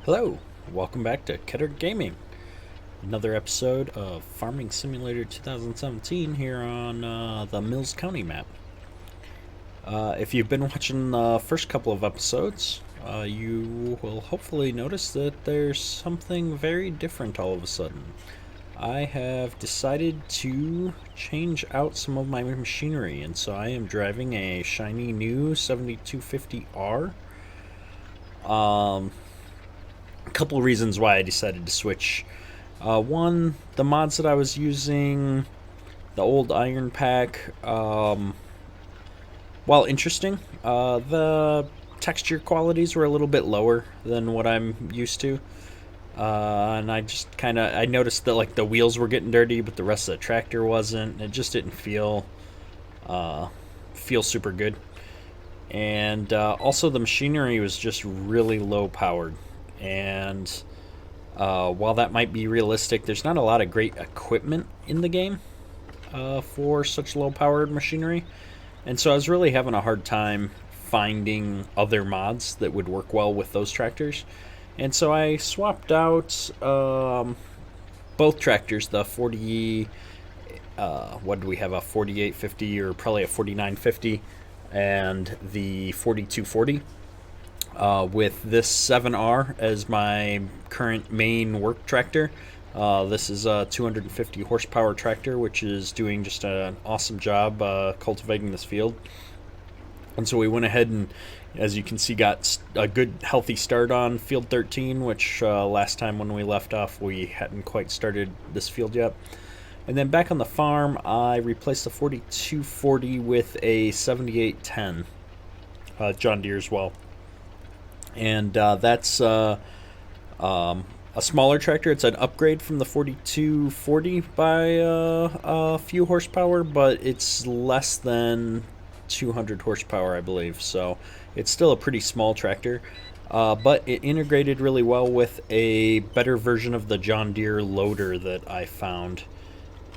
Hello, welcome back to Ketter Gaming. Another episode of Farming Simulator 2017 here on the Mills County map. If you've been watching the first couple of episodes, you will hopefully notice that there's something very different all of a sudden. I have decided to change out some of my machinery, and so I am driving a shiny new 7250R. A couple of reasons why I decided to switch. One, the mods that I was using, the old Iron Pack, while interesting, the texture qualities were a little bit lower than what I'm used to. And I just I noticed that like the wheels were getting dirty, but the rest of the tractor wasn't. It just didn't feel super good. And also the machinery was just really low powered. And while that might be realistic, there's not a lot of great equipment in the game for such low powered machinery. And so I was really having a hard time finding other mods that would work well with those tractors. And so I swapped out both tractors, the 40, what do we have, a 4850 or probably a 4950, and the 4240. With this 7R as my current main work tractor. This is a 250 horsepower tractor, which is doing just an awesome job cultivating this field. And so we went ahead and, as you can see, got a good healthy start on field 13, which last time when we left off, we hadn't quite started this field yet. And then back on the farm, I replaced the 4240 with a 7810 John Deere as well. And that's a smaller tractor. It's an upgrade from the 4240 by a few horsepower, but it's less than 200 horsepower, I believe. So it's still a pretty small tractor, but it integrated really well with a better version of the John Deere loader that I found.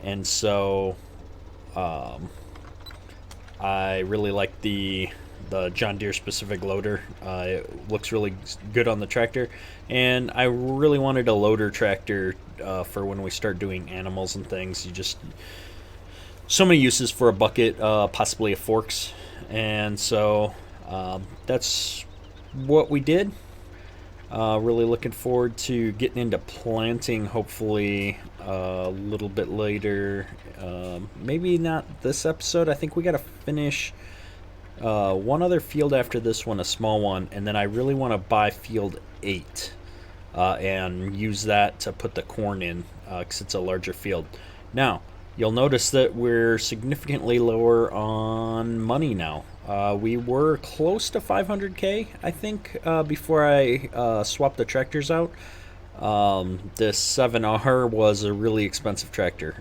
And so I really like the John Deere specific loader. It looks really good on the tractor, and I really wanted a loader tractor for when we start doing animals and things. You just so many uses for a bucket, possibly a forks, and so that's what we did. Really looking forward to getting into planting, hopefully a little bit later. Maybe not this episode. I think we got to finish one other field after this one, a small one, and then I really want to buy field 8 and use that to put the corn in because it's a larger field. Now, you'll notice that we're significantly lower on money now. We were close to 500k, I think, before I swapped the tractors out. This 7R was a really expensive tractor,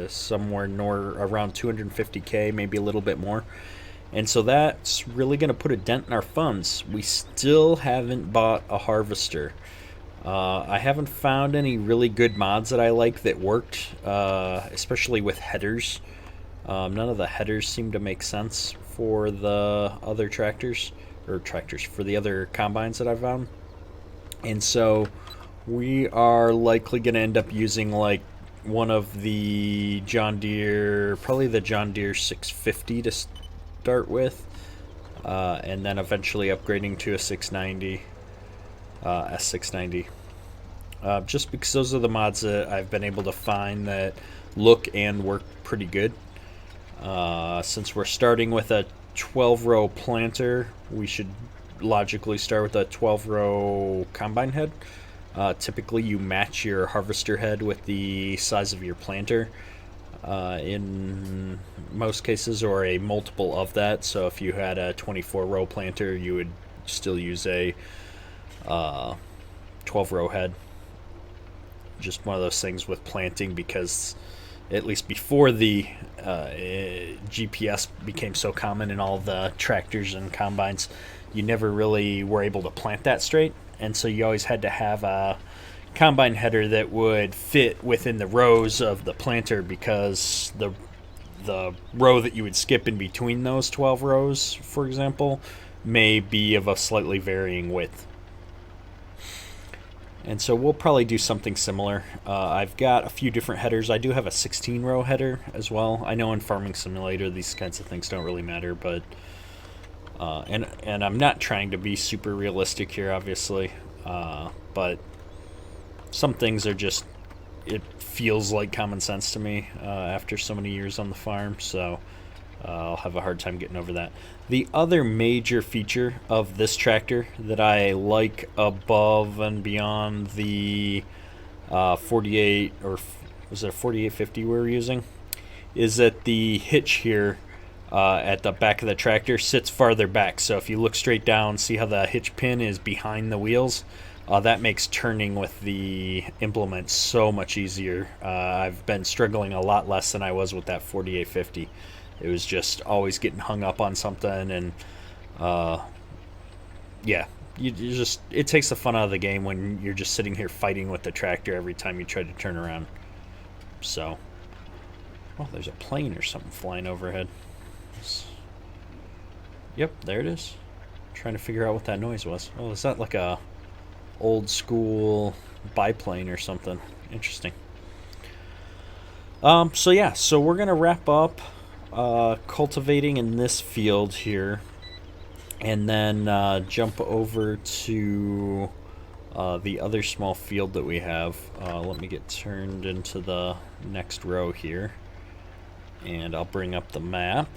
somewhere around 250k, maybe a little bit more. And so that's really going to put a dent in our funds. We still haven't bought a harvester. I haven't found any really good mods that I like that worked, especially with headers. None of the headers seem to make sense for the other tractors, for the other combines that I found. And so we are likely going to end up using like one of the John Deere, probably the John Deere 650 to start with, and then eventually upgrading to a 690, S690. Just because those are the mods that I've been able to find that look and work pretty good. Since we're starting with a 12-row planter, we should logically start with a 12-row combine head. Typically, you match your harvester head with the size of your planter in most cases, or a multiple of that. So if you had a 24-row planter, you would still use a 12-row head. Just one of those things with planting, because at least before the GPS became so common in all the tractors and combines, you never really were able to plant that straight, and so you always had to have a combine header that would fit within the rows of the planter, because the row that you would skip in between those 12 rows, for example, may be of a slightly varying width. And so we'll probably do something similar. I've got a few different headers. I do have a 16 row header as well. I know in Farming Simulator these kinds of things don't really matter, but and I'm not trying to be super realistic here, obviously, but some things are just, it feels like common sense to me after so many years on the farm, so I'll have a hard time getting over that. The other major feature of this tractor that I like above and beyond the 48, or was it a 4850 we were using, is that the hitch here at the back of the tractor sits farther back. So if you look straight down, see how the hitch pin is behind the wheels? That makes turning with the implement so much easier. I've been struggling a lot less than I was with that 4850. It was just always getting hung up on something, and yeah, you just, it takes the fun out of the game when you're just sitting here fighting with the tractor every time you try to turn around. So, oh, there's a plane or something flying overhead. Yep, there it is. Trying to figure out what that noise was. Oh, is that like a old school biplane or something? Interesting. So yeah, so we're gonna wrap up cultivating in this field here, and then jump over to the other small field that we have. Let me get turned into the next row here, and I'll bring up the map.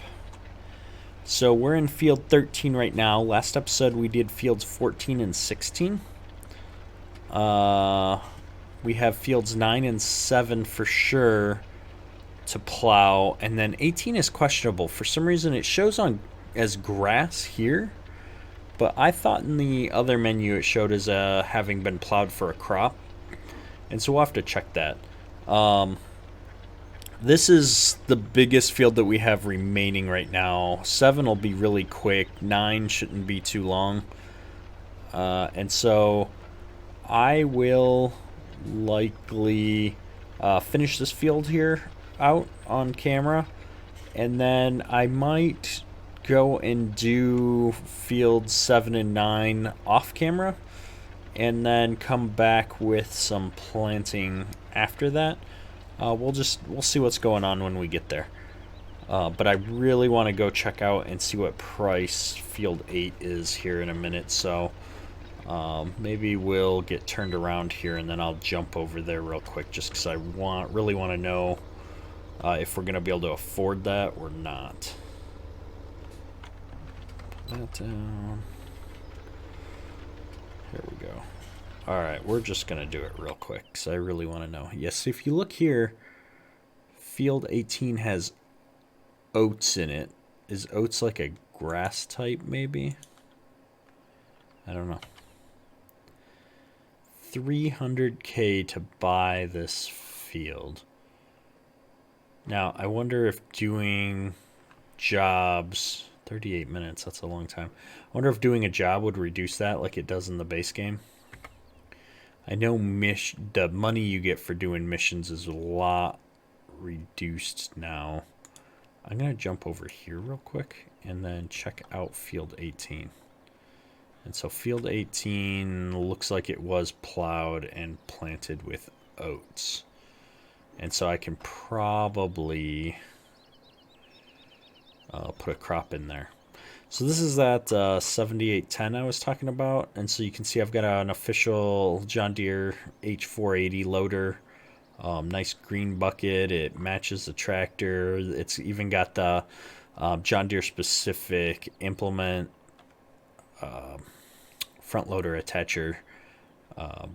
So we're in field 13 right now. Last episode we did fields 14 and 16. We have fields 9 and 7 for sure to plow, and then 18 is questionable. For some reason it shows on as grass here, but I thought in the other menu it showed as having been plowed for a crop, and so we'll have to check that. This is the biggest field that we have remaining right now. 7 will be really quick, 9 shouldn't be too long, and so I will likely finish this field here out on camera, and then I might go and do fields 7 and 9 off camera, and then come back with some planting after that. We'll see what's going on when we get there, but I really want to go check out and see what price field 8 is here in a minute, so maybe we'll get turned around here and then I'll jump over there real quick, just because I really want to know if we're going to be able to afford that or not. Put that down. Here we go. Alright, we're just going to do it real quick because I really want to know. Yes, if you look here, field 18 has oats in it. Is oats like a grass type maybe? I don't know. 300K to buy this field. Now, I wonder if doing jobs, 38 minutes, that's a long time. I wonder if doing a job would reduce that like it does in the base game. I know the money you get for doing missions is a lot reduced now. I'm going to jump over here real quick and then check out field 18. And so field 18 looks like it was plowed and planted with oats. And so I can probably put a crop in there. So this is that 7810 I was talking about. And so you can see I've got an official John Deere H480 loader. Nice green bucket. It matches the tractor. It's even got the John Deere specific implement front loader attacher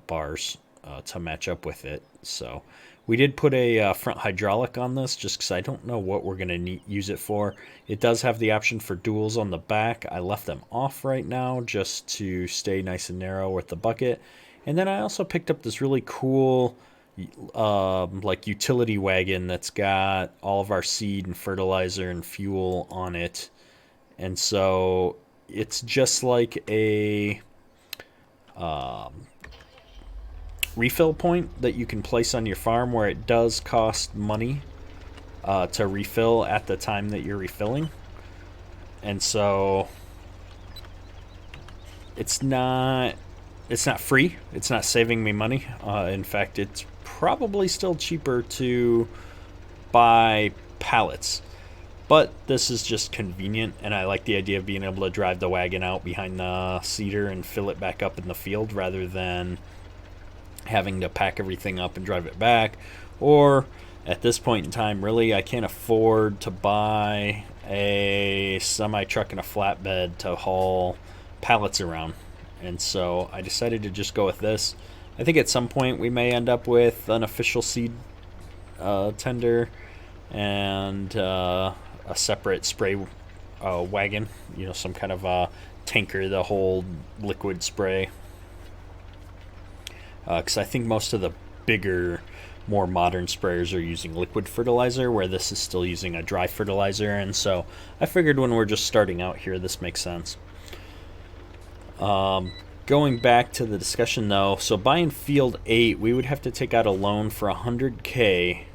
bars to match up with it. So we did put a front hydraulic on this just because I don't know what we're going to use it for. It does have the option for duals on the back. I left them off right now just to stay nice and narrow with the bucket. And then I also picked up this really cool like utility wagon that's got all of our seed and fertilizer and fuel on it. And so it's just like a refill point that you can place on your farm, where it does cost money to refill at the time that you're refilling. And so it's not it's not free. It's not saving me money. In fact, it's probably still cheaper to buy pallets. But this is just convenient, and I like the idea of being able to drive the wagon out behind the seeder and fill it back up in the field rather than having to pack everything up and drive it back. Or at this point in time, really, I can't afford to buy a semi-truck and a flatbed to haul pallets around. And so I decided to just go with this. I think at some point we may end up with an official seed tender and a separate spray wagon, some kind of a tanker to hold liquid spray. Because I think most of the bigger, more modern sprayers are using liquid fertilizer, where this is still using a dry fertilizer. And so I figured when we're just starting out here, this makes sense. Going back to the discussion though, so buying field 8, we would have to take out a loan for $100K,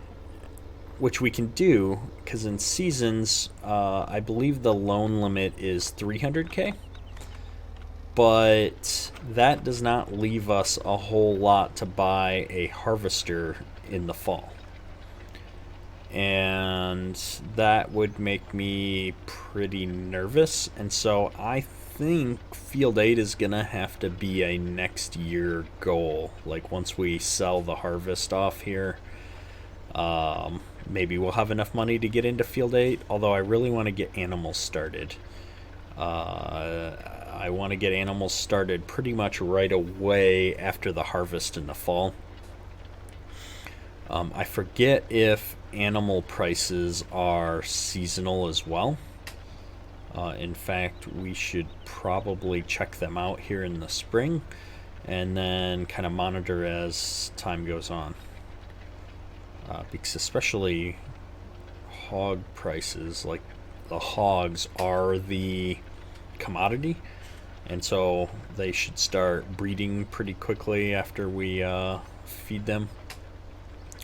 which we can do because in seasons, I believe the loan limit is $300K, but that does not leave us a whole lot to buy a harvester in the fall. And that would make me pretty nervous, and so I think field 8 is gonna have to be a next year goal. Like once we sell the harvest off here, maybe we'll have enough money to get into field 8, although I really want to get animals started. I want to get animals started pretty much right away after the harvest in the fall. I forget if animal prices are seasonal as well. In fact, we should probably check them out here in the spring and then kind of monitor as time goes on. Because especially hog prices, like the hogs are the commodity, and so they should start breeding pretty quickly after we feed them.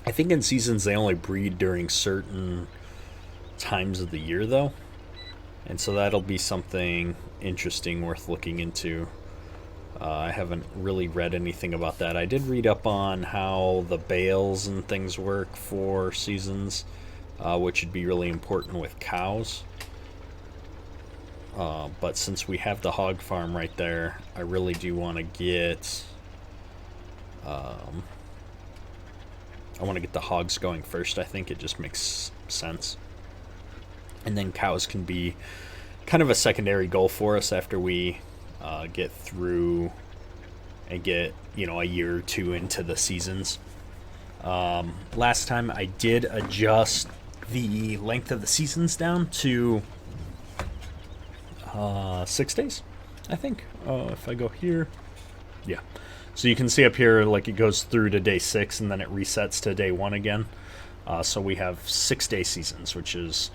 I think in seasons they only breed during certain times of the year though, and so that'll be something interesting worth looking into. I haven't really read anything about that. I did read up on how the bales and things work for seasons, which would be really important with cows. But since we have the hog farm right there, I really do want to get I want to get the hogs going first. I think it just makes sense. And then cows can be kind of a secondary goal for us after we get through and get, a year or two into the seasons. Last time I did adjust the length of the seasons down to 6 days, I think. If I go here, yeah. So you can see up here, like it goes through to day 6 and then it resets to day 1 again. So we have 6-day seasons, which is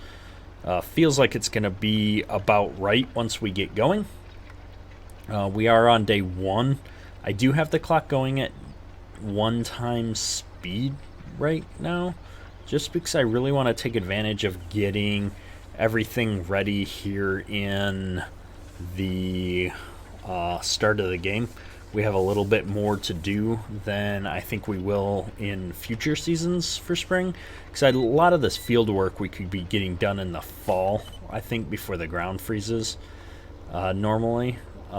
feels like it's going to be about right once we get going. We are on day 1. I do have the clock going at 1 times speed right now, just because I really want to take advantage of getting everything ready here in the start of the game. We have a little bit more to do than I think we will in future seasons for spring, because a lot of this field work we could be getting done in the fall, I think, before the ground freezes normally,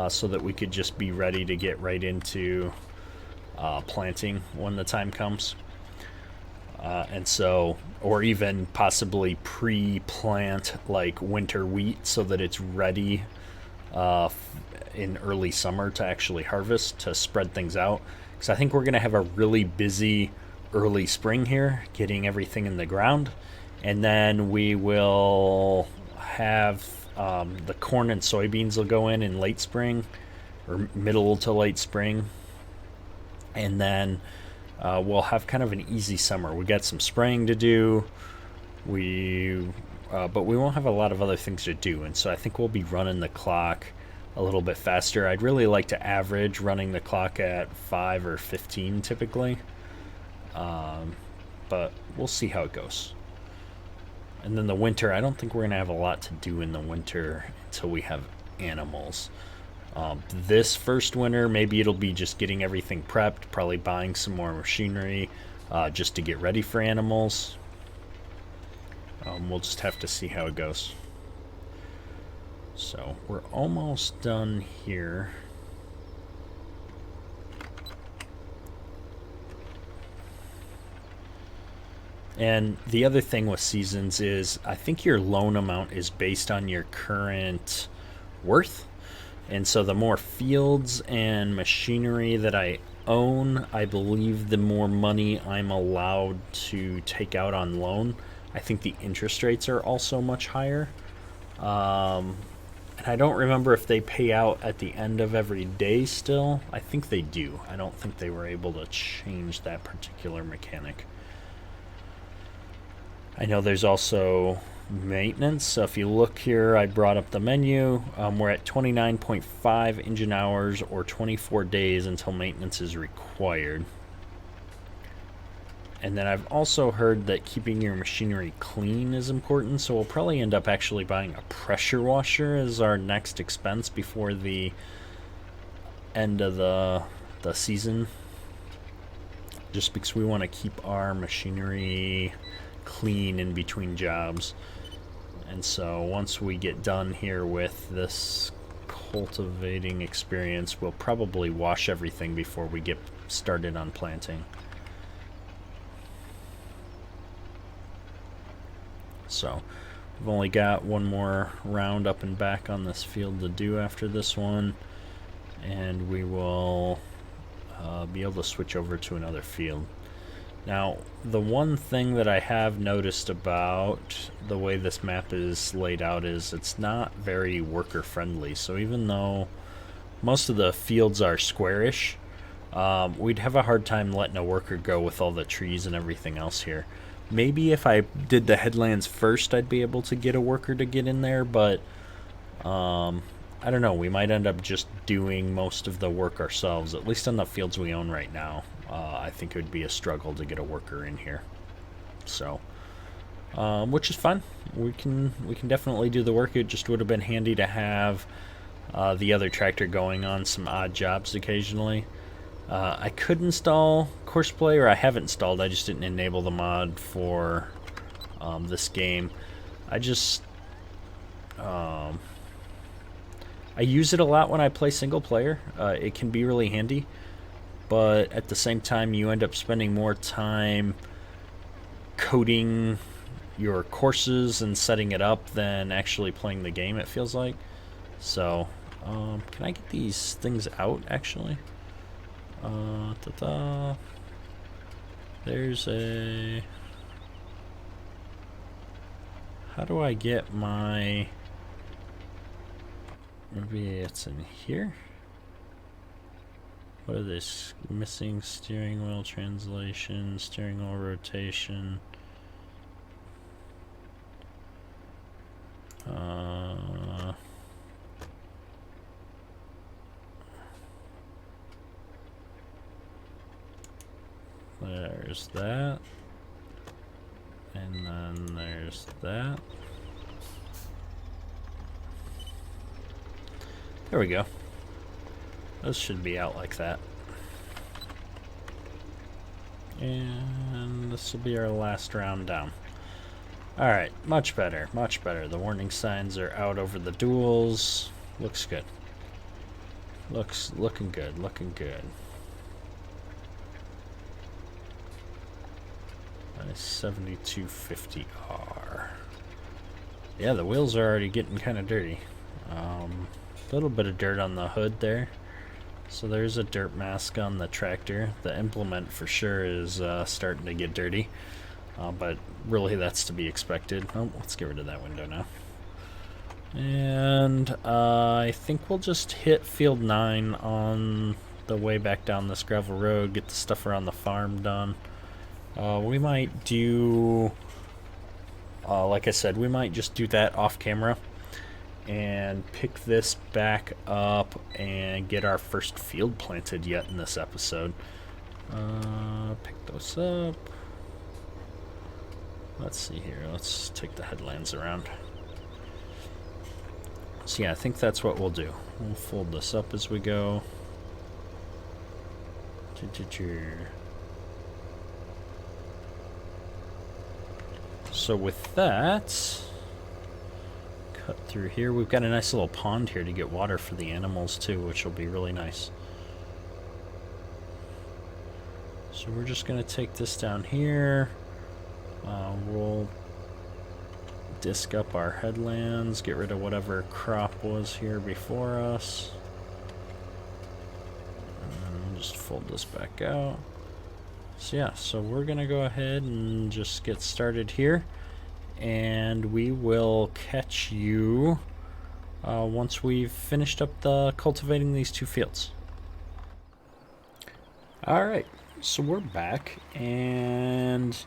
so that we could just be ready to get right into planting when the time comes. And so, or even possibly pre-plant like winter wheat so that it's ready in early summer to actually harvest, to spread things out. Because I think we're going to have a really busy early spring here, getting everything in the ground. And then we will have the corn and soybeans will go in late spring or middle to late spring. And then we'll have kind of an easy summer. We got some spraying to do. But we won't have a lot of other things to do. And so I think we'll be running the clock a little bit faster. I'd really like to average running the clock at 5 or 15 typically. But we'll see how it goes. And then the winter, I don't think we're going to have a lot to do in the winter until we have animals. This first winter, maybe it'll be just getting everything prepped, probably buying some more machinery just to get ready for animals. We'll just have to see how it goes. So we're almost done here. And the other thing with seasons is I think your loan amount is based on your current worth. And so the more fields and machinery that I own, I believe the more money I'm allowed to take out on loan. I think the interest rates are also much higher. And I don't remember if they pay out at the end of every day still. I think they do. I don't think they were able to change that particular mechanic. I know there's also maintenance. So if you look here, I brought up the menu. We're at 29.5 engine hours or 24 days until maintenance is required. And then I've also heard that keeping your machinery clean is important, so we'll probably end up actually buying a pressure washer as our next expense before the end of the season. Just because we want to keep our machinery clean in between jobs. And so once we get done here with this cultivating experience, we'll probably wash everything before we get started on planting. So we've only got one more round up and back on this field to do after this one, and we will be able to switch over to another field. Now, the one thing that I have noticed about the way this map is laid out is it's not very worker friendly. So even though most of the fields are squarish, we'd have a hard time letting a worker go with all the trees and everything else here. Maybe if I did the headlands first, I'd be able to get a worker to get in there, but I don't know. We might end up just doing most of the work ourselves, at least on the fields we own right now. I think it would be a struggle to get a worker in here. So, which is fine. We can definitely do the work. It just would have been handy to have the other tractor going on some odd jobs occasionally. I could install Courseplay, or I have installed. I just didn't enable the mod for this game. I use it a lot when I play single player. It can be really handy, but at the same time you end up spending more time coding your courses and setting it up than actually playing the game, it feels like. So can I get these things out actually? There's a... How do I get my... Maybe it's in here? What are this? Missing steering wheel translation, steering wheel rotation. There's that. And then there's that. There we go. Those should be out like that. And this will be our last round down. Alright, much better, much better. The warning signs are out over the duals. Looks good. Looking good, looking good. Nice 7250R. Yeah, the wheels are already getting kind of dirty. A little bit of dirt on the hood there. So there's a dirt mask on the tractor. The implement for sure is starting to get dirty. But really that's to be expected. Oh, let's get rid of that window now. And I think we'll just hit field 9 on the way back down this gravel road, get the stuff around the farm done. We might do, like I said, we might just do that off camera and pick this back up and get our first field planted yet in this episode. Pick those up. Let's see here. Let's take the headlands around. So yeah, I think that's what we'll do. We'll fold this up as we go. So with that, cut through here. We've got a nice little pond here to get water for the animals too, which will be really nice. So we're just going to take this down here. We'll disc up our headlands, get rid of whatever crop was here before us. And just fold this back out. So yeah, so we're going to go ahead and just get started here. And we will catch you once we've finished up the cultivating these 2 fields. Alright, so we're back, and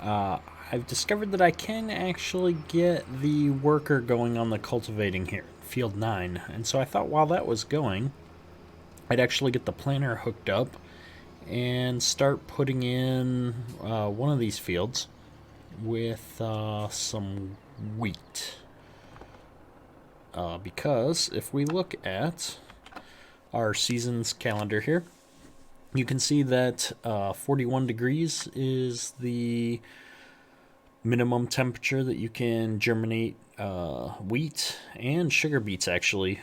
I've discovered that I can actually get the worker going on the cultivating here, field 9. And so I thought while that was going, I'd actually get the planter hooked up and start putting in one of these fields with some wheat. Because if we look at our seasons calendar here, you can see that 41 degrees is the minimum temperature that you can germinate wheat and sugar beets actually.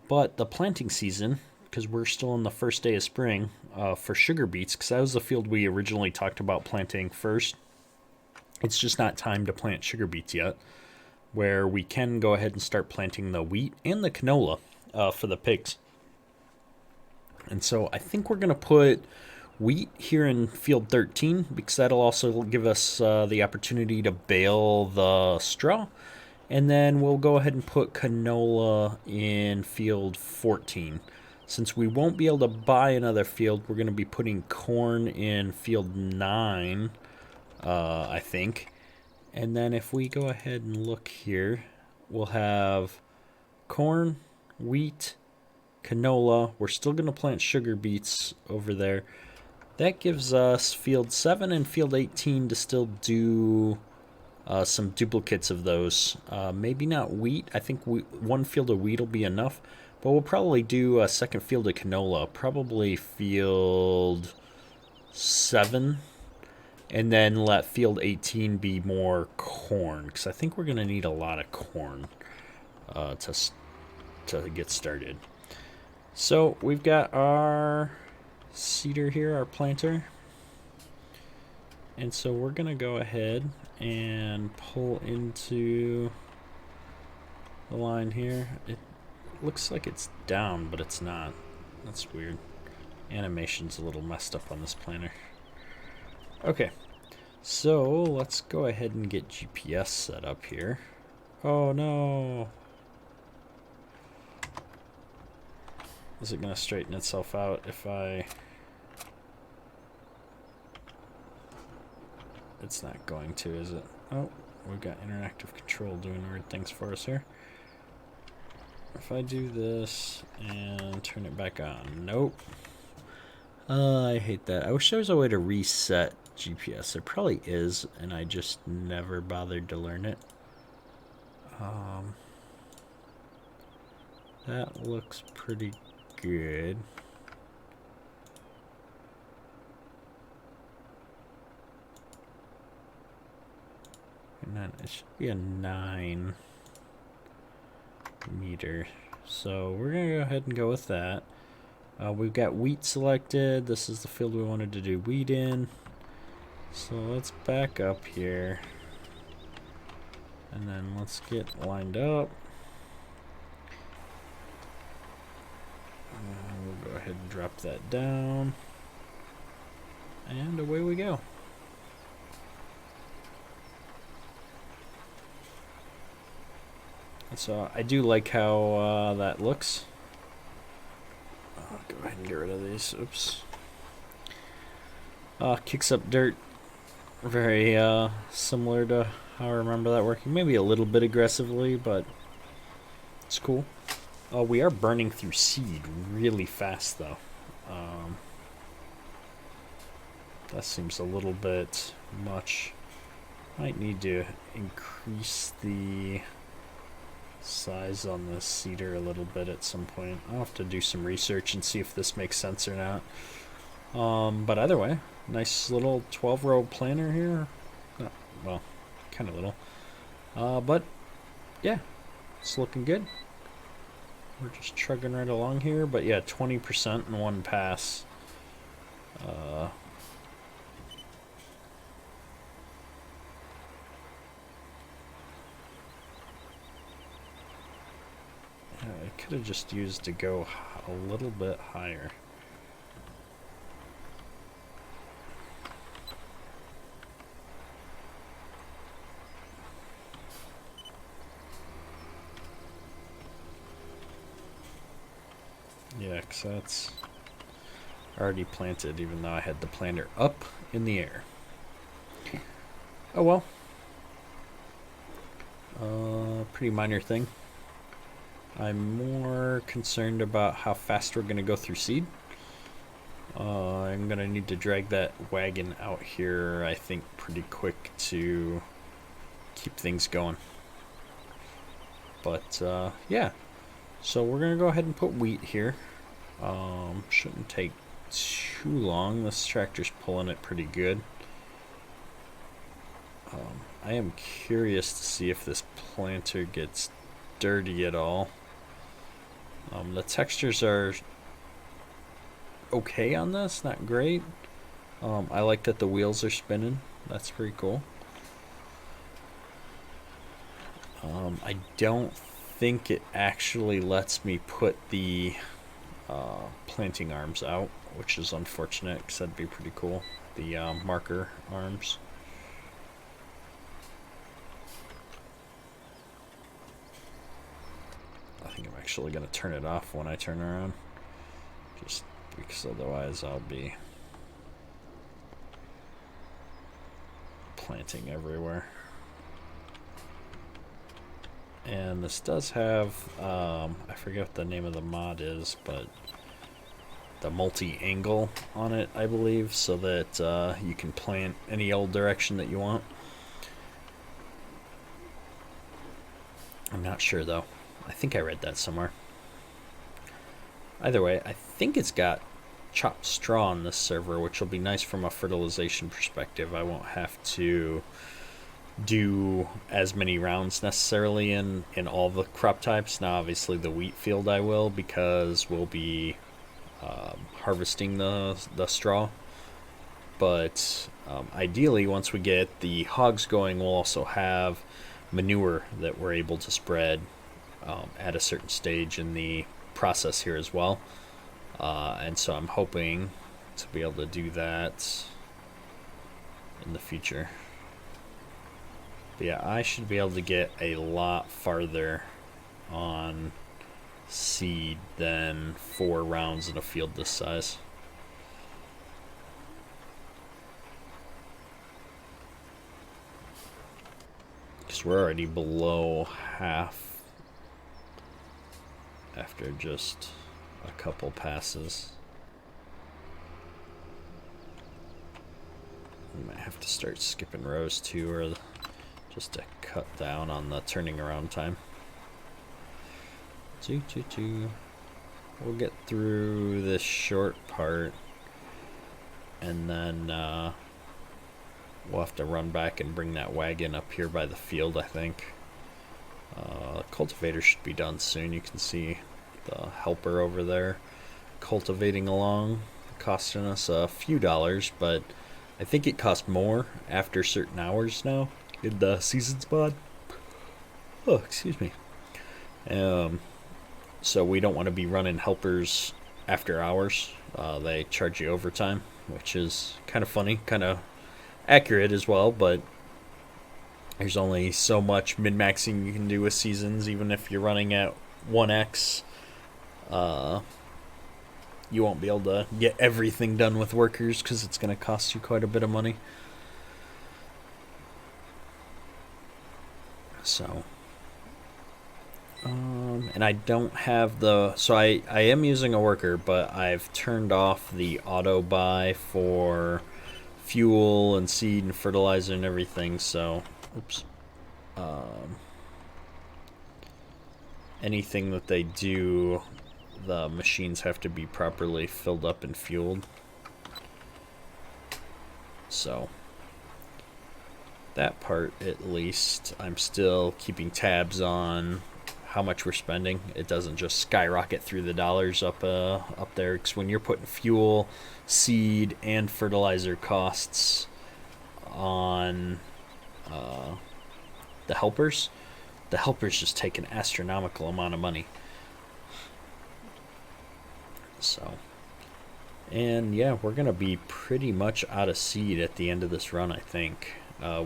But the planting season, because we're still in the first day of spring for sugar beets, because that was the field we originally talked about planting first. It's just not time to plant sugar beets yet, where we can go ahead and start planting the wheat and the canola for the pigs. And so I think we're going to put wheat here in field 13, because that'll also give us the opportunity to bale the straw. And then we'll go ahead and put canola in field 14. Since we won't be able to buy another field, we're going to be putting corn in field 9. I think. And then if we go ahead and look here, we'll have corn, wheat, canola. We're still going to plant sugar beets over there. That gives us field 7 and field 18 to still do some duplicates of those. Maybe not wheat. I think one field of wheat will be enough. But we'll probably do a second field of canola. Probably field 7. And then let field 18 be more corn, because I think we're going to need a lot of corn to get started. So we've got our seeder here, our planter. And so we're going to go ahead and pull into the line here. It looks like it's down, but it's not. That's weird. Animation's a little messed up on this planter. Okay, so let's go ahead and get GPS set up here. Oh no! Is it going to straighten itself out if I... It's not going to, is it? Oh, we've got interactive control doing weird things for us here. If I do this and turn it back on, nope. I hate that. I wish there was a way to reset GPS. There probably is, and I just never bothered to learn it. That looks pretty good. And then it should be a 9 meter. So we're gonna go ahead and go with that. We've got wheat selected. This is the field we wanted to do wheat in. So let's back up here. And then let's get lined up. We'll go ahead and drop that down. And away we go. So I do like how that looks. I'll go ahead and get rid of these. Oops. Kicks up dirt. Very similar to how I remember that working. Maybe a little bit aggressively, but it's cool. We are burning through seed really fast, though. That seems a little bit much. Might need to increase the size on this cedar a little bit at some point. I'll have to do some research and see if this makes sense or not. But either way, nice little 12-row planter here. Well, kind of little. But yeah, it's looking good. We're just chugging right along here. But yeah, 20% in one pass. I could have just used to go a little bit higher. Yeah, because that's already planted, even though I had the planter up in the air. Oh well. Pretty minor thing. I'm more concerned about how fast we're going to go through seed. I'm going to need to drag that wagon out here, I think, pretty quick to keep things going. But, yeah. So we're going to go ahead and put wheat here. Shouldn't take too long. This tractor's pulling it pretty good. I am curious to see if this planter gets dirty at all. The textures are okay on this, not great. I like that the wheels are spinning. That's pretty cool. I don't think it actually lets me put the planting arms out, which is unfortunate because that'd be pretty cool. The marker arms. I think I'm actually going to turn it off when I turn around, just because otherwise I'll be planting everywhere. And this does have, I forget what the name of the mod is, but the multi-angle on it, I believe, so that you can plant any old direction that you want. I'm not sure though. I think I read that somewhere. Either way, I think it's got chopped straw on this server, which will be nice from a fertilization perspective. I won't have to do as many rounds necessarily in all the crop types. Now obviously the wheat field I will, because we'll be harvesting the straw. But ideally, once we get the hogs going, we'll also have manure that we're able to spread at a certain stage in the process here as well. And so I'm hoping to be able to do that in the future. But yeah, I should be able to get a lot farther on seed than 4 rounds in a field this size. Because we're already below half after just a couple passes. We might have to start skipping rows too, or just to cut down on the turning around time. We'll get through this short part, and then we'll have to run back and bring that wagon up here by the field, I think. Cultivator should be done soon. You can see the helper over there cultivating along, costing us a few dollars, but I think it costs more after certain hours now in the seasons mod. Oh, excuse me. So we don't want to be running helpers after hours. They charge you overtime, which is kind of funny, kind of accurate as well, but there's only so much min-maxing you can do with seasons. Even if you're running at 1x, you won't be able to get everything done with workers because it's going to cost you quite a bit of money. So and I don't have the, so I am using a worker, but I've turned off the auto buy for fuel and seed and fertilizer and everything. So oops, anything that they do, the machines have to be properly filled up and fueled. So that part, at least, I'm still keeping tabs on how much we're spending. It doesn't just skyrocket through the dollars up there, because when you're putting fuel, seed, and fertilizer costs on the helpers just take an astronomical amount of money. So, and yeah, we're gonna be pretty much out of seed at the end of this run, I think.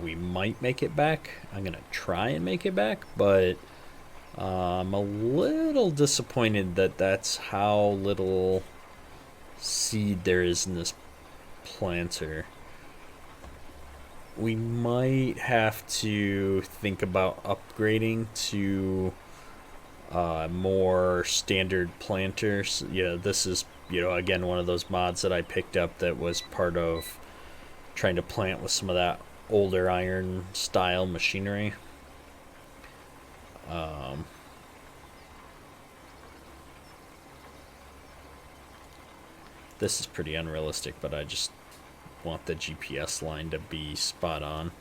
We might make it back. I'm gonna try and make it back, but I'm a little disappointed that that's how little seed there is in this planter. We might have to think about upgrading to more standard planters. Yeah, this is, again, one of those mods that I picked up that was part of trying to plant with some of that older iron style machinery. This is pretty unrealistic, but I just want the GPS line to be spot on.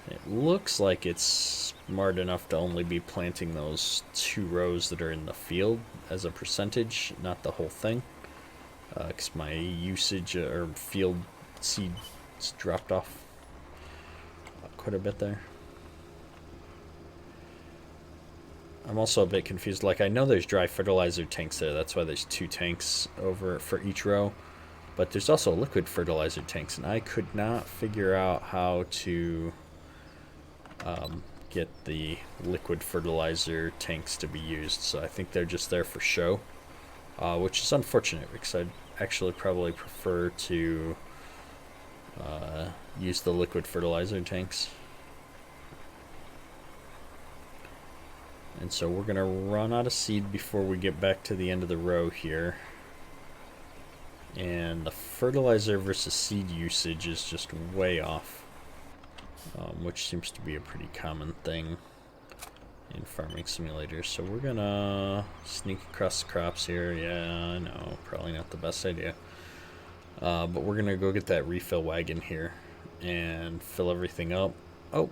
It looks like it's smart enough to only be planting those 2 rows that are in the field as a percentage, not the whole thing, because my usage or field seeds dropped off quite a bit there. I'm also a bit confused. Like, I know there's dry fertilizer tanks there. That's why there's 2 tanks over for each row. But there's also liquid fertilizer tanks, and I could not figure out how to get the liquid fertilizer tanks to be used. So I think they're just there for show, which is unfortunate because I'd actually probably prefer to use the liquid fertilizer tanks. And so we're going to run out of seed before we get back to the end of the row here. And the fertilizer versus seed usage is just way off, which seems to be a pretty common thing in farming simulators. So we're going to sneak across the crops here. Yeah, I know, probably not the best idea. But we're going to go get that refill wagon here and fill everything up. Oh,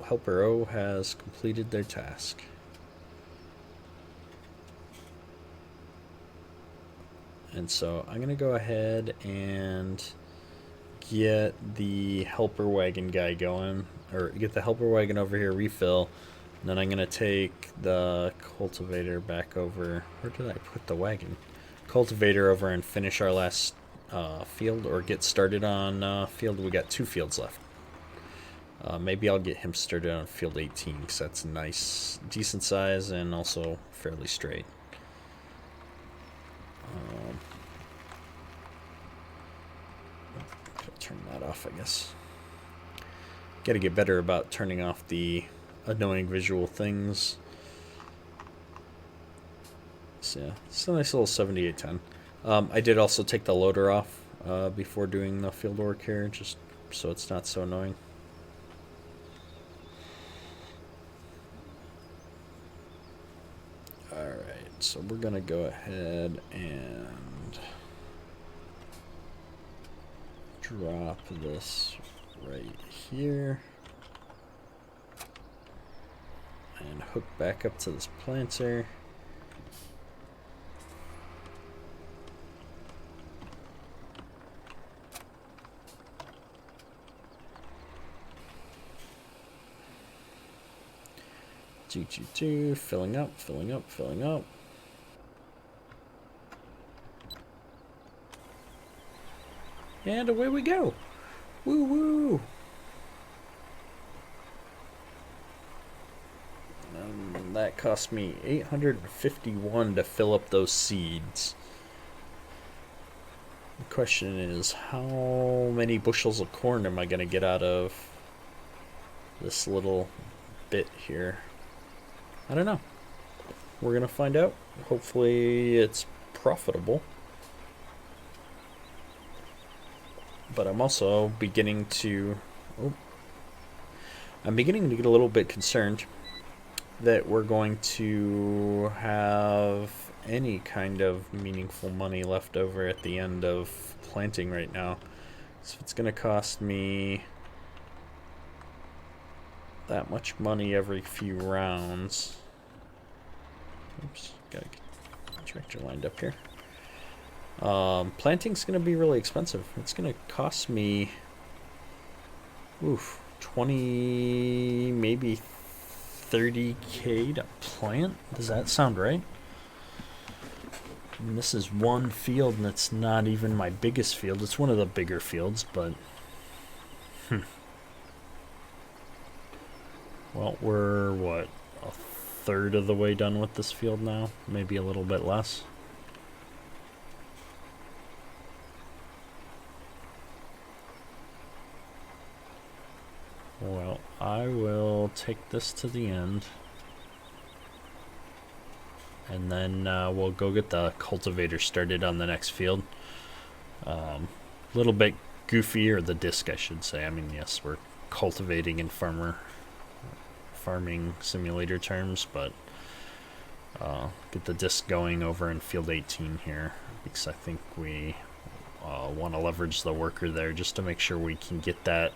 Helper O has completed their task. And so I'm going to go ahead and get the helper wagon guy going, or get the helper wagon over here, refill. And then I'm going to take the cultivator back over. Where did I put the wagon? Cultivator over and finish our last field, or get started on field. We got 2 fields left. Maybe I'll get him started on field 18 because that's nice, decent size, and also fairly straight. Turn that off, I guess. Gotta get better about turning off the annoying visual things. So yeah, it's a nice little 7810. I did also take the loader off before doing the field work here, just so it's not so annoying. Alright, so we're gonna go ahead and drop this right here and hook back up to this planter. Filling up, filling up, filling up. And away we go. Woo woo. That cost me 851 to fill up those seeds. The question is, how many bushels of corn am I going to get out of this little bit here? I don't know. We're going to find out. Hopefully it's profitable. But I'm also beginning to... I'm beginning to get a little bit concerned that we're going to have any kind of meaningful money left over at the end of planting right now. So it's going to cost me that much money every few rounds. Oops, gotta get the tractor lined up here. Planting's going to be really expensive. It's going to cost me, 20, maybe 30K to plant. Does that sound right? And this is one field, and it's not even my biggest field. It's one of the bigger fields, but well, we're what, a third of the way done with this field now, maybe a little bit less. Well, I will take this to the end, and then we'll go get the cultivator started on the next field. A little bit goofy, or the disc I should say. I mean, yes, we're cultivating in farming simulator terms, but get the disc going over in field 18 here, because I think we want to leverage the worker there just to make sure we can get that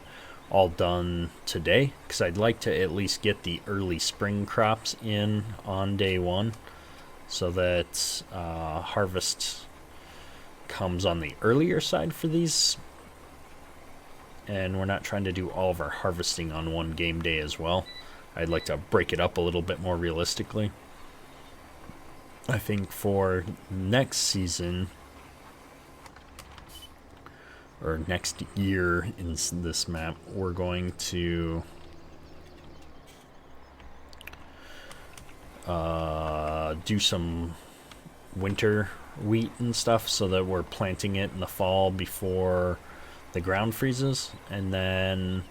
all done today, because I'd like to at least get the early spring crops in on day one so that harvest comes on the earlier side for these, and we're not trying to do all of our harvesting on one game day as well. I'd like to break it up a little bit more realistically. I think for next season, or next year in this map, we're going to do some winter wheat and stuff, so that we're planting it in the fall before the ground freezes, and then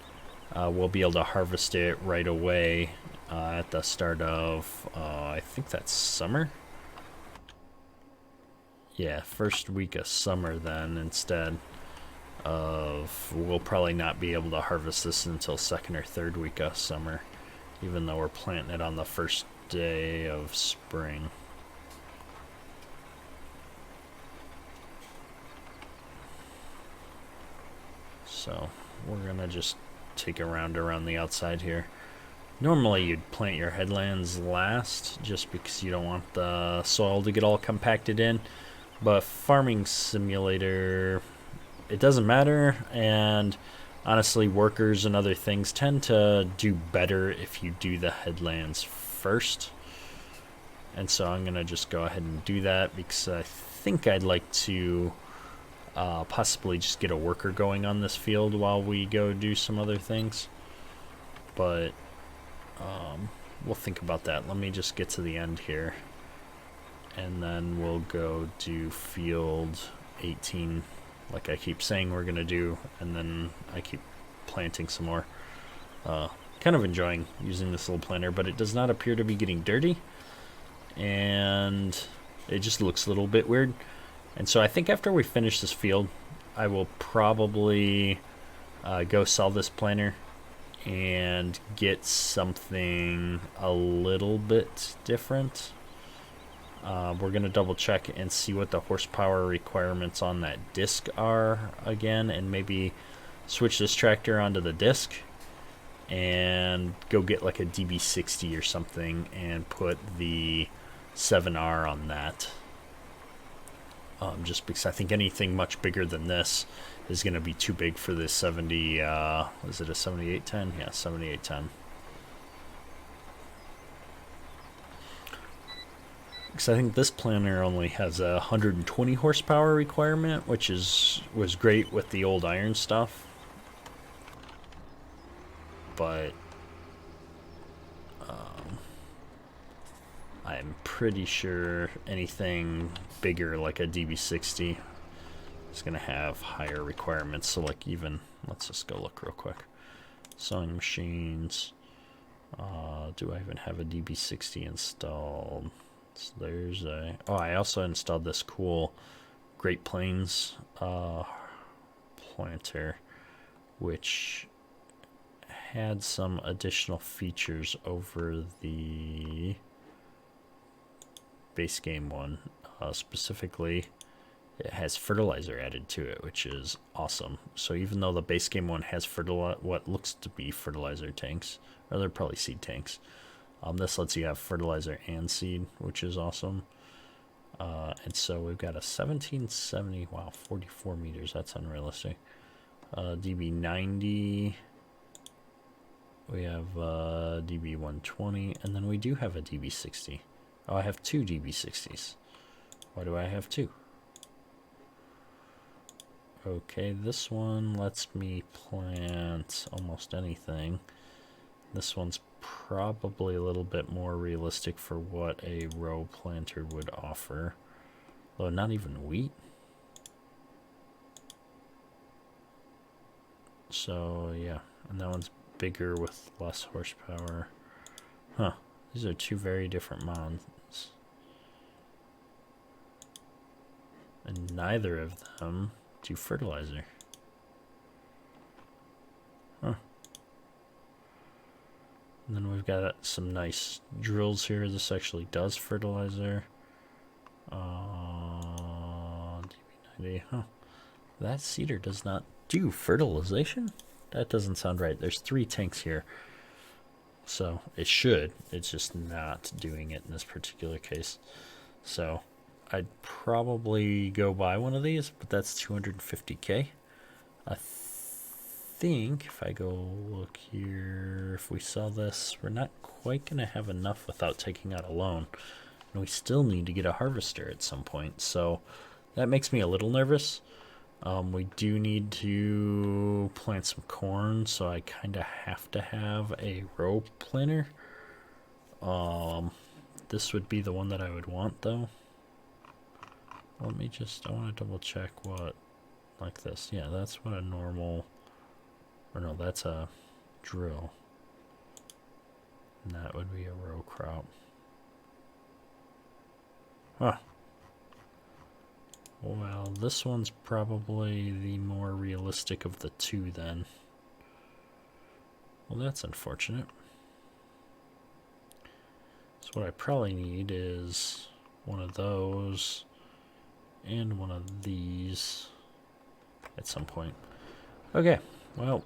we'll be able to harvest it right away at the start of I think that's summer. Yeah, first week of summer then, instead of, we'll probably not be able to harvest this until second or third week of summer, even though we're planting it on the first day of spring. So we're gonna just take a round around the outside here. Normally you'd plant your headlands last, just because you don't want the soil to get all compacted in, but farming simulator, it doesn't matter, and honestly workers and other things tend to do better if you do the headlands first. And so I'm gonna just go ahead and do that, because I think I'd like to possibly just get a worker going on this field while we go do some other things, but we'll think about that. Let me just get to the end here, and then we'll go do field 18 like I keep saying we're gonna do, and then I keep planting some more. Kind of enjoying using this little planter, but it does not appear to be getting dirty, and it just looks a little bit weird. And so I think after we finish this field, I will probably go sell this planter and get something a little bit different. We're going to double check and see what the horsepower requirements on that disc are again, and maybe switch this tractor onto the disc and go get like a DB60 or something and put the 7R on that. Just because I think anything much bigger than this is going to be too big for this 70, is it a 7810? Yeah, 7810. Because I think this planter only has a 120 horsepower requirement, which was great with the old iron stuff. But I'm pretty sure anything bigger like a DB60 is going to have higher requirements. So like even, let's just go look real quick. Sewing machines. Do I even have a DB60 installed? So there's a, oh, I also installed this cool Great Plains planter, which had some additional features over the base game one. Specifically, it has fertilizer added to it, which is awesome. So even though the base game one has what looks to be fertilizer tanks, or they're probably seed tanks, this lets you have fertilizer and seed, which is awesome. And so we've got a 1770, wow, 44 meters, that's unrealistic. DB90, we have DB120, and then we do have a DB60. Oh, I have two DB60s. Why do I have two? Okay, this one lets me plant almost anything. This one's probably a little bit more realistic for what a row planter would offer. Though not even wheat. So yeah, and that one's bigger with less horsepower. Huh, these are two very different mods. And neither of them do fertilizer. Huh. And then we've got some nice drills here. This actually does fertilizer. DB90, huh. That seeder does not do fertilization? That doesn't sound right. There's 3 tanks here. So it should. It's just not doing it in this particular case. So I'd probably go buy one of these, but that's 250k. I think if I go look here, if we sell this, we're not quite going to have enough without taking out a loan. And we still need to get a harvester at some point. So that makes me a little nervous. We do need to plant some corn, so I kind of have to have a row planter. This would be the one that I would want, though. Let me just, I want to double check what, like this. Yeah, that's what a normal, or no, that's a drill. And that would be a row crop. Huh. Well, this one's probably the more realistic of the two then. Well, that's unfortunate. So what I probably need is one of those and one of these at some point. Okay, well,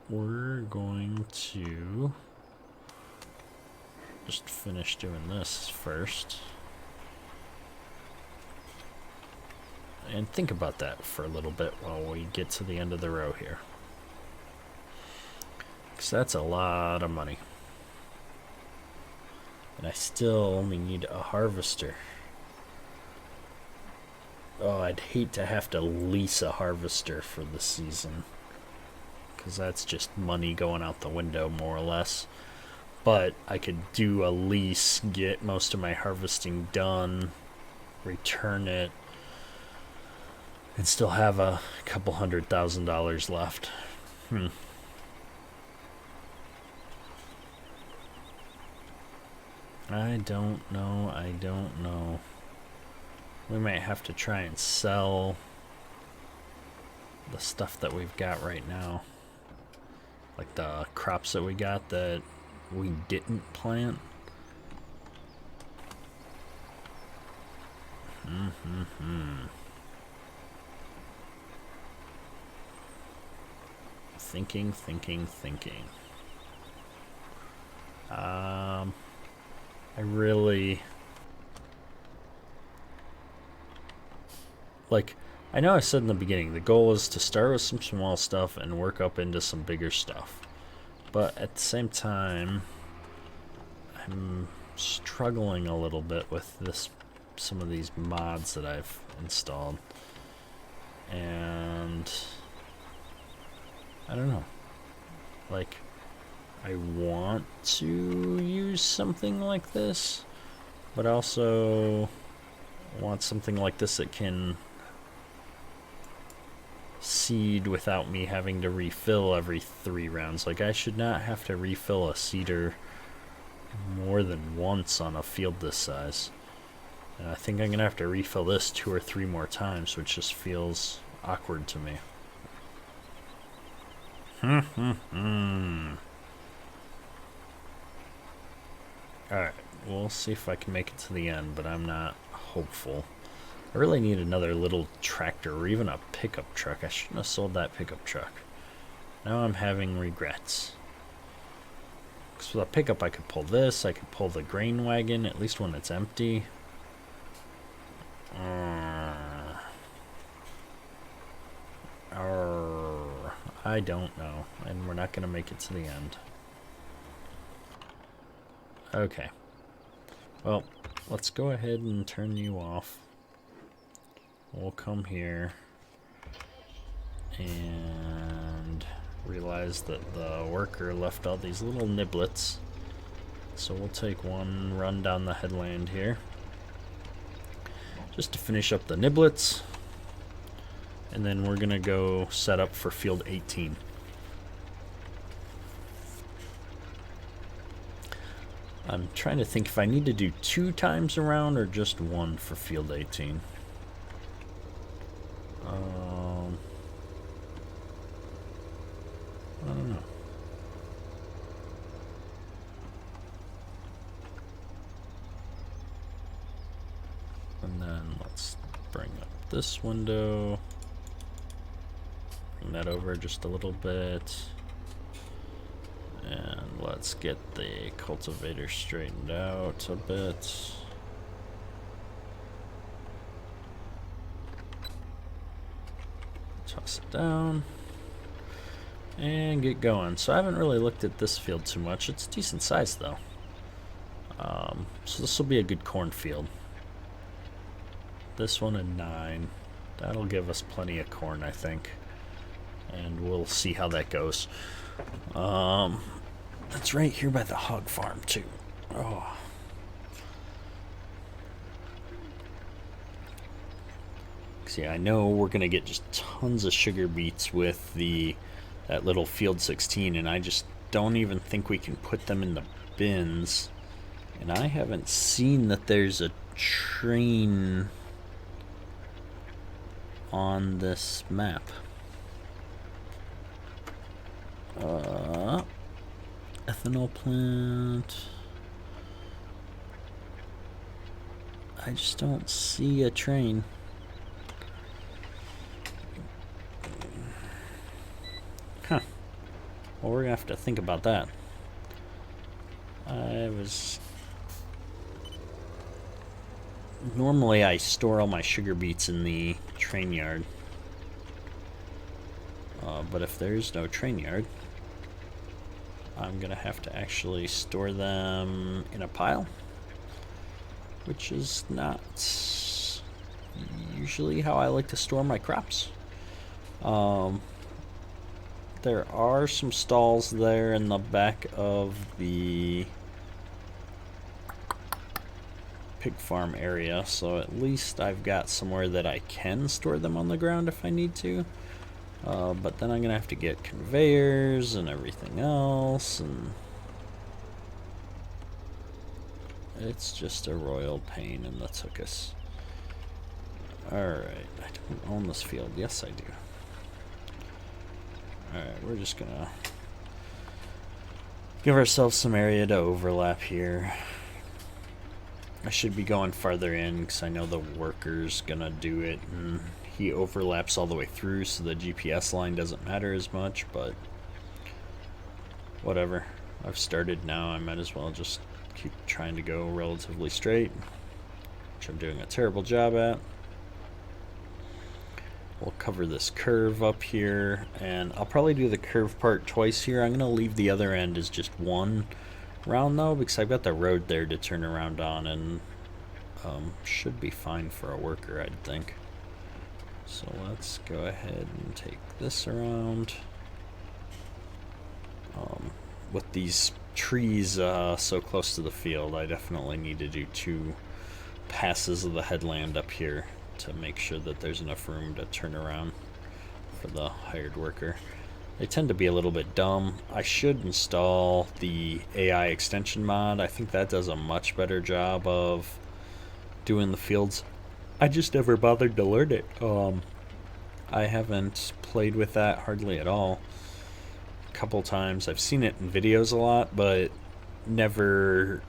we're going to just finish doing this first. And think about that for a little bit while we get to the end of the row here. Because that's a lot of money. And I still only need a harvester. Oh, I'd hate to have to lease a harvester for the season. Because that's just money going out the window, more or less. But I could do a lease, get most of my harvesting done, return it, and still have a couple $100,000 left. I don't know. We might have to try and sell the stuff that we've got right now. Like the crops that we got that we didn't plant. Thinking. I really... Like, I know I said in the beginning, the goal is to start with some small stuff and work up into some bigger stuff. But at the same time, I'm struggling a little bit with some of these mods that I've installed. And I don't know. Like, I want to use something like this, but I also want something like this that can seed without me having to refill every 3 rounds. Like, I should not have to refill a seeder more than once on a field this size. And I think I'm gonna have to refill this 2 or 3 more times, which just feels awkward to me. Alright, we'll see if I can make it to the end, but I'm not hopeful. I really need another little tractor or even a pickup truck. I shouldn't have sold that pickup truck. Now I'm having regrets. Because with a pickup I could pull this, I could pull the grain wagon, at least when it's empty. I don't know, and we're not going to make it to the end. Okay. Well, let's go ahead and turn you off. We'll come here and realize that the worker left all these little niblets. So we'll take one run down the headland here just to finish up the niblets. And then we're going to go set up for field 18. I'm trying to think if I need to do 2 times around or just 1 for field 18. I don't know. And then let's bring up this window. Bring that over just a little bit. And let's get the cultivator straightened out a bit. Toss it down. And get going. So I haven't really looked at this field too much. It's decent size though. So this will be a good cornfield. This one at 9. That'll give us plenty of corn, I think. And we'll see how that goes. That's right here by the hog farm too. Oh. See, I know we're gonna get just tons of sugar beets with that little field 16, and I just don't even think we can put them in the bins. And I haven't seen that there's a train on this map. Ethanol plant. I just don't see a train. Huh. Well, we're gonna have to think about that. Normally I store all my sugar beets in the train yard. But if there's no train yard, I'm gonna have to actually store them in a pile, which is not usually how I like to store my crops. There are some stalls there in the back of the pig farm area, so at least I've got somewhere that I can store them on the ground if I need to. But then I'm gonna have to get conveyors and everything else, and it's just a royal pain in the tuchus. Alright, I don't own this field. Yes, I do. Alright, we're just gonna give ourselves some area to overlap here. I should be going farther in because I know the worker's gonna do it, and he overlaps all the way through, so the GPS line doesn't matter as much, but whatever. I've started now, I might as well just keep trying to go relatively straight, which I'm doing a terrible job at. We'll cover this curve up here, and I'll probably do the curve part twice here. I'm going to leave the other end as just one round though, because I've got the road there to turn around on, and should be fine for a worker, I'd think. So let's go ahead and take this around. With these trees so close to the field, I definitely need to do 2 passes of the headland up here to make sure that there's enough room to turn around for the hired worker. They tend to be a little bit dumb. I should install the AI extension mod. I think that does a much better job of doing the fields. I just never bothered to learn it. I haven't played with that hardly at all. A couple times. I've seen it in videos a lot, but never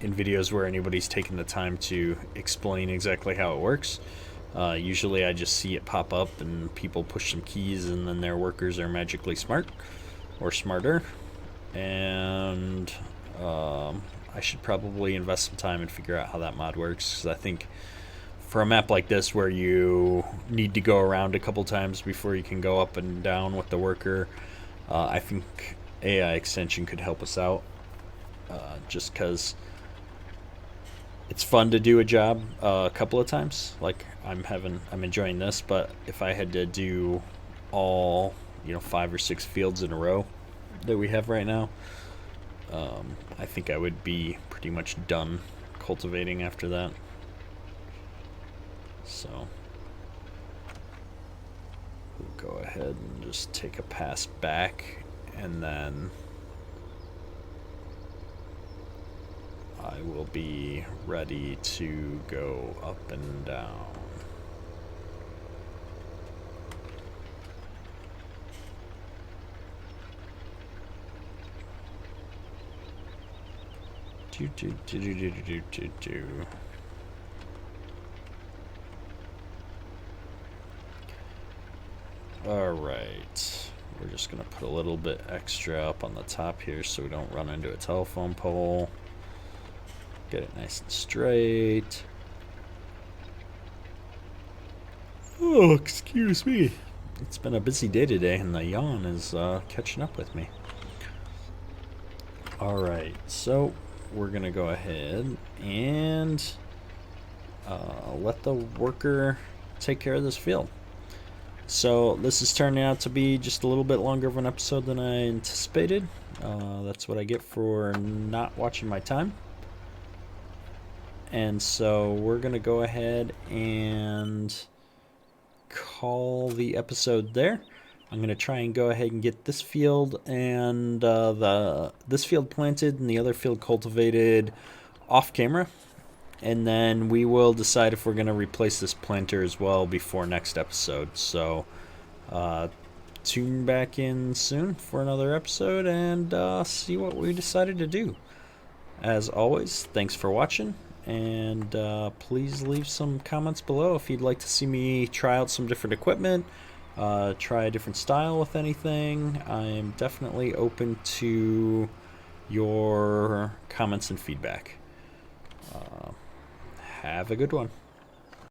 in videos where anybody's taken the time to explain exactly how it works. Usually I just see it pop up and people push some keys and then their workers are magically smart or smarter. And I should probably invest some time and figure out how that mod works, because I think for a map like this where you need to go around a couple times before you can go up and down with the worker, I think AI extension could help us out, just because it's fun to do a job a couple of times. Like I'm enjoying this, but if I had to do all 5 or 6 fields in a row that we have right now, I think I would be pretty much done cultivating after that. So we'll go ahead and just take a pass back, and then I will be ready to go up and down. Alright, we're just gonna put a little bit extra up on the top here so we don't run into a telephone pole. Get it nice and straight. Oh, excuse me. It's been a busy day today and the yawn is catching up with me. Alright, so we're gonna go ahead and let the worker take care of this field. So this is turning out to be just a little bit longer of an episode than I anticipated. That's what I get for not watching my time. And so we're going to go ahead and call the episode there. I'm going to try and go ahead and get this field and this field planted and the other field cultivated off camera. And then we will decide if we're going to replace this planter as well before next episode. So tune back in soon for another episode and see what we decided to do. As always, thanks for watching. And please leave some comments below if you'd like to see me try out some different equipment, try a different style with anything. I am definitely open to your comments and feedback. Have a good one.